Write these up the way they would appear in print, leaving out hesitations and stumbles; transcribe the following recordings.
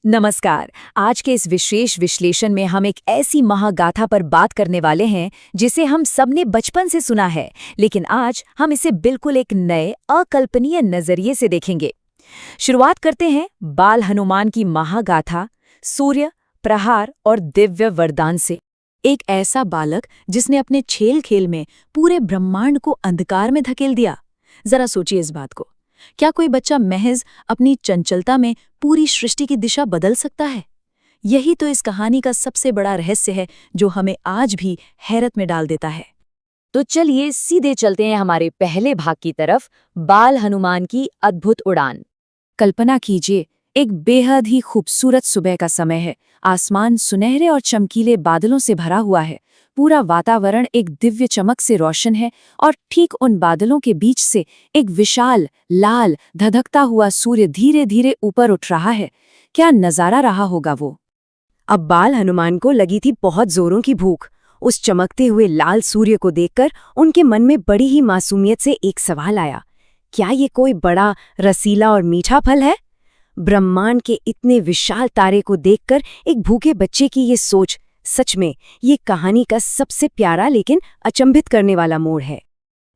नमस्कार। आज के इस विशेष विश्लेषण में हम एक ऐसी महागाथा पर बात करने वाले हैं जिसे हम सबने बचपन से सुना है, लेकिन आज हम इसे बिल्कुल एक नए अकल्पनीय नजरिए से देखेंगे। शुरुआत करते हैं बाल हनुमान की महागाथा, सूर्य, प्रहार और दिव्य वरदान से। एक ऐसा बालक जिसने अपने खेल खेल में पूरे ब्रह्मांड को अंधकार में धकेल दिया। जरा सोचिए इस बात को। क्या कोई बच्चा महज अपनी चंचलता में पूरी सृष्टि की दिशा बदल सकता है? यही तो इस कहानी का सबसे बड़ा रहस्य है, जो हमें आज भी हैरत में डाल देता है। तो चलिए सीधे चलते हैं हमारे पहले भाग की तरफ, बाल हनुमान की अद्भुत उड़ान। कल्पना कीजिए, एक बेहद ही खूबसूरत सुबह का समय है। आसमान सुनहरे और चमकीले बादलों से भरा हुआ है। पूरा वातावरण एक दिव्य चमक से रोशन है और ठीक उन बादलों के बीच से एक विशाल, लाल, धधकता हुआ सूर्य धीरे धीरे ऊपर उठ रहा है। क्या नजारा रहा होगा वो! अब बाल हनुमान को लगी थी बहुत जोरों की भूख। उस चमकते हुए लाल सूर्य को देखकर उनके मन में बड़ी ही मासूमियत से एक सवाल आया, क्या ये कोई बड़ा, रसीला और मीठा फल है? ब्रह्मांड के इतने विशाल तारे को देखकर एक भूखे बच्चे की ये सोच सच में ये कहानी का सबसे प्यारा लेकिन अचंभित करने वाला मोड़ है।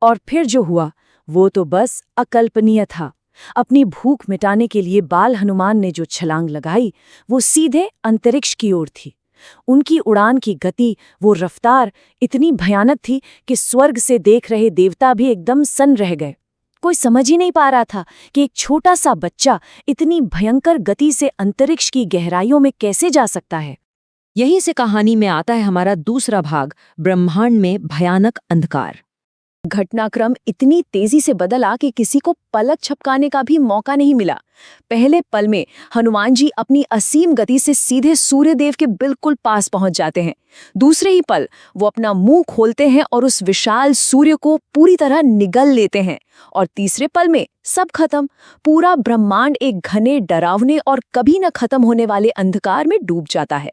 और फिर जो हुआ वो तो बस अकल्पनीय था। अपनी भूख मिटाने के लिए बाल हनुमान ने जो छलांग लगाई वो सीधे अंतरिक्ष की ओर थी। उनकी उड़ान की गति, वो रफ्तार इतनी भयानक थी कि स्वर्ग से देख रहे देवता भी एकदम सन्न रह गए। कोई समझ ही नहीं पा रहा था कि एक छोटा सा बच्चा इतनी भयंकर गति से अंतरिक्ष की गहराइयों में कैसे जा सकता है। यहीं से कहानी में आता है हमारा दूसरा भाग, ब्रह्मांड में भयानक अंधकार। घटनाक्रम इतनी तेजी से बदला कि किसी को पलक झपकाने का भी मौका नहीं मिला। पहले पल में हनुमान जी अपनी असीम गति से सीधे सूर्यदेव के बिल्कुल पास पहुंच जाते हैं। दूसरे ही पल वो अपना मुंह खोलते हैं और उस विशाल सूर्य को पूरी तरह निगल लेते हैं। और तीसरे पल में सब खत्म। पूरा ब्रह्मांड एक घने, डरावने और कभी न खत्म होने वाले अंधकार में डूब जाता है।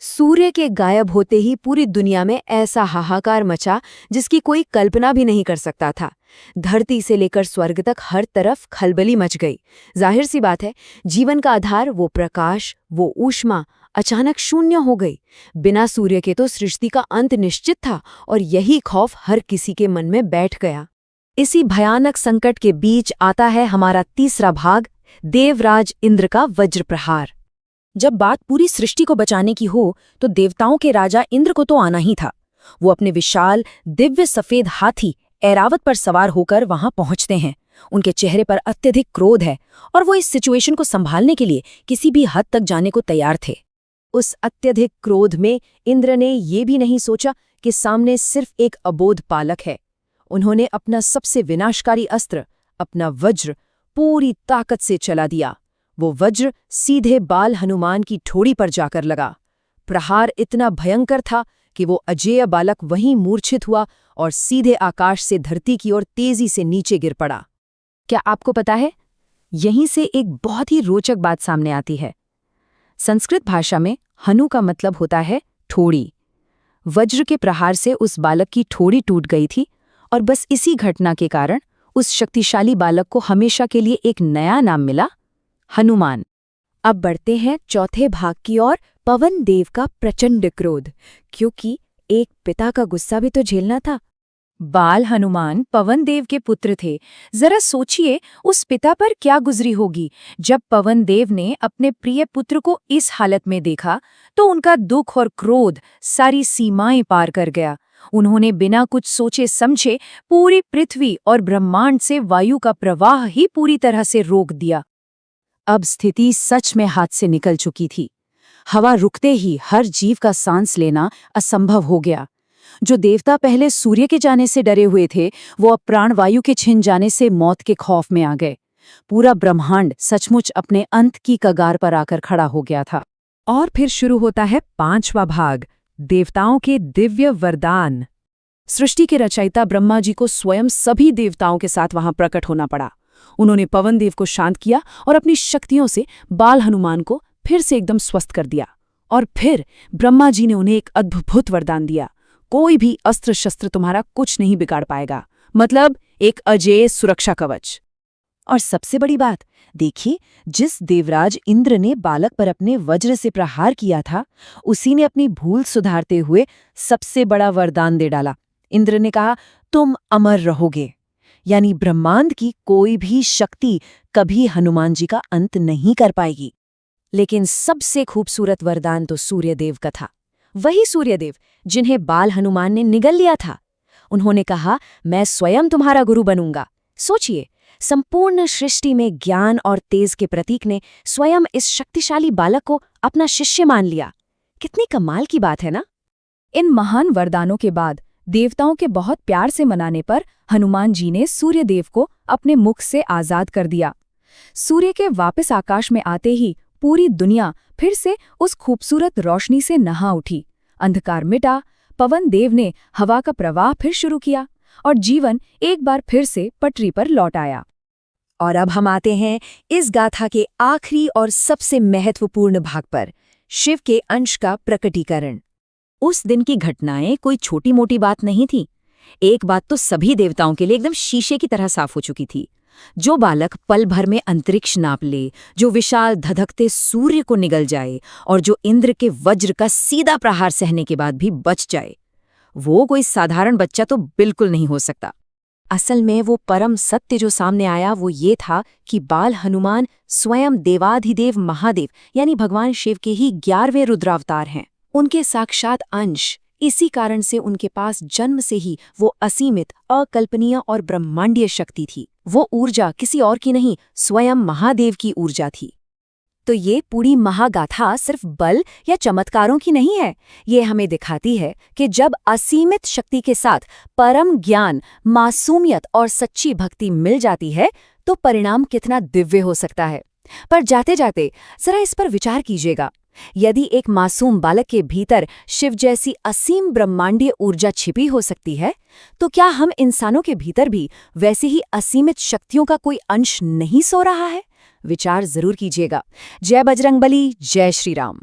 सूर्य के गायब होते ही पूरी दुनिया में ऐसा हाहाकार मचा जिसकी कोई कल्पना भी नहीं कर सकता था। धरती से लेकर स्वर्ग तक हर तरफ खलबली मच गई। जाहिर सी बात है, जीवन का आधार, वो प्रकाश, वो ऊष्मा अचानक शून्य हो गई। बिना सूर्य के तो सृष्टि का अंत निश्चित था और यही खौफ हर किसी के मन में बैठ गया। इसी भयानक संकट के बीच आता है हमारा तीसरा भाग, देवराज इंद्र का वज्र प्रहार। जब बात पूरी सृष्टि को बचाने की हो तो देवताओं के राजा इंद्र को तो आना ही था। वो अपने विशाल, दिव्य सफेद हाथी ऐरावत पर सवार होकर वहां पहुंचते हैं। उनके चेहरे पर अत्यधिक क्रोध है और वो इस सिचुएशन को संभालने के लिए किसी भी हद तक जाने को तैयार थे। उस अत्यधिक क्रोध में इंद्र ने ये भी नहीं सोचा कि सामने सिर्फ एक अबोध बालक है। उन्होंने अपना सबसे विनाशकारी अस्त्र, अपना वज्र, पूरी ताकत से चला दिया। वो वज्र सीधे बाल हनुमान की ठोड़ी पर जाकर लगा। प्रहार इतना भयंकर था कि वो अजेय बालक वहीं मूर्छित हुआ और सीधे आकाश से धरती की ओर तेजी से नीचे गिर पड़ा। क्या आपको पता है, यहीं से एक बहुत ही रोचक बात सामने आती है। संस्कृत भाषा में हनु का मतलब होता है ठोड़ी। वज्र के प्रहार से उस बालक की ठोड़ी टूट गई थी और बस इसी घटना के कारण उस शक्तिशाली बालक को हमेशा के लिए एक नया नाम मिला, हनुमान। अब बढ़ते हैं चौथे भाग की ओर, पवन देव का प्रचंड क्रोध, क्योंकि एक पिता का गुस्सा भी तो झेलना था। बाल हनुमान पवन देव के पुत्र थे। जरा सोचिए उस पिता पर क्या गुजरी होगी जब पवन देव ने अपने प्रिय पुत्र को इस हालत में देखा। तो उनका दुख और क्रोध सारी सीमाएं पार कर गया। उन्होंने बिना कुछ सोचे समझे पूरी पृथ्वी और ब्रह्मांड से वायु का प्रवाह ही पूरी तरह से रोक दिया। अब स्थिति सच में हाथ से निकल चुकी थी। हवा रुकते ही हर जीव का सांस लेना असंभव हो गया। जो देवता पहले सूर्य के जाने से डरे हुए थे, वो अब प्राणवायु के छिन जाने से मौत के खौफ में आ गए। पूरा ब्रह्मांड सचमुच अपने अंत की कगार पर आकर खड़ा हो गया था। और फिर शुरू होता है पांचवा भाग, देवताओं के दिव्य वरदान। सृष्टि के रचयिता ब्रह्मा जी को स्वयं सभी देवताओं के साथ वहां प्रकट होना पड़ा। उन्होंने पवन देव को शांत किया और अपनी शक्तियों से बाल हनुमान को फिर से एकदम स्वस्थ कर दिया। और फिर ब्रह्मा जी ने उन्हें एक अद्भुत वरदान दिया, कोई भी अस्त्र शस्त्र तुम्हारा कुछ नहीं बिगाड़ पाएगा। मतलब एक अजेय सुरक्षा कवच। और सबसे बड़ी बात, देखिए, जिस देवराज इंद्र ने बालक पर अपने वज्र से प्रहार किया था, उसी ने अपनी भूल सुधारते हुए सबसे बड़ा वरदान दे डाला। इंद्र ने कहा, तुम अमर रहोगे। यानी ब्रह्मांड की कोई भी शक्ति कभी हनुमान जी का अंत नहीं कर पाएगी। लेकिन सबसे खूबसूरत वरदान तो सूर्यदेव का था। वही सूर्यदेव जिन्हें बाल हनुमान ने निगल लिया था। उन्होंने कहा, मैं स्वयं तुम्हारा गुरु बनूंगा। सोचिए, संपूर्ण सृष्टि में ज्ञान और तेज के प्रतीक ने स्वयं इस शक्तिशाली बालक को अपना शिष्य मान लिया। कितनी कमाल की बात है ना। इन महान वरदानों के बाद देवताओं के बहुत प्यार से मनाने पर हनुमान जी ने सूर्यदेव को अपने मुख से आजाद कर दिया। सूर्य के वापस आकाश में आते ही पूरी दुनिया फिर से उस खूबसूरत रोशनी से नहा उठी। अंधकार मिटा, पवन देव ने हवा का प्रवाह फिर शुरू किया और जीवन एक बार फिर से पटरी पर लौट आया। और अब हम आते हैं इस गाथा के आखिरी और सबसे महत्वपूर्ण भाग पर, शिव के अंश का प्रकटीकरण। उस दिन की घटनाएं कोई छोटी मोटी बात नहीं थी। एक बात तो सभी देवताओं के लिए एकदम शीशे की तरह साफ हो चुकी थी। जो बालक पल भर में अंतरिक्ष नाप ले, जो विशाल धधकते सूर्य को निगल जाए और जो इंद्र के वज्र का सीधा प्रहार सहने के बाद भी बच जाए, वो कोई साधारण बच्चा तो बिल्कुल नहीं हो सकता। असल में वो परम सत्य जो सामने आया वो ये था कि बाल हनुमान स्वयं देवाधिदेव महादेव यानी भगवान शिव के ही 11वें रुद्रावतार हैं। उनके साक्षात अंश। इसी कारण से उनके पास जन्म से ही वो असीमित, अकल्पनीय और ब्रह्मांडीय शक्ति थी। वो ऊर्जा किसी और की नहीं, स्वयं महादेव की ऊर्जा थी। तो ये पूरी महागाथा सिर्फ बल या चमत्कारों की नहीं है। ये हमें दिखाती है कि जब असीमित शक्ति के साथ परम ज्ञान, मासूमियत और सच्ची भक्ति मिल जाती है तो परिणाम कितना दिव्य हो सकता है। पर जाते जाते जरा इस पर विचार कीजिएगा। यदि एक मासूम बालक के भीतर शिव जैसी असीम ब्रह्मांडीय ऊर्जा छिपी हो सकती है, तो क्या हम इंसानों के भीतर भी वैसी ही असीमित शक्तियों का कोई अंश नहीं सो रहा है? विचार जरूर कीजिएगा। जय बजरंगबली, जय श्री राम।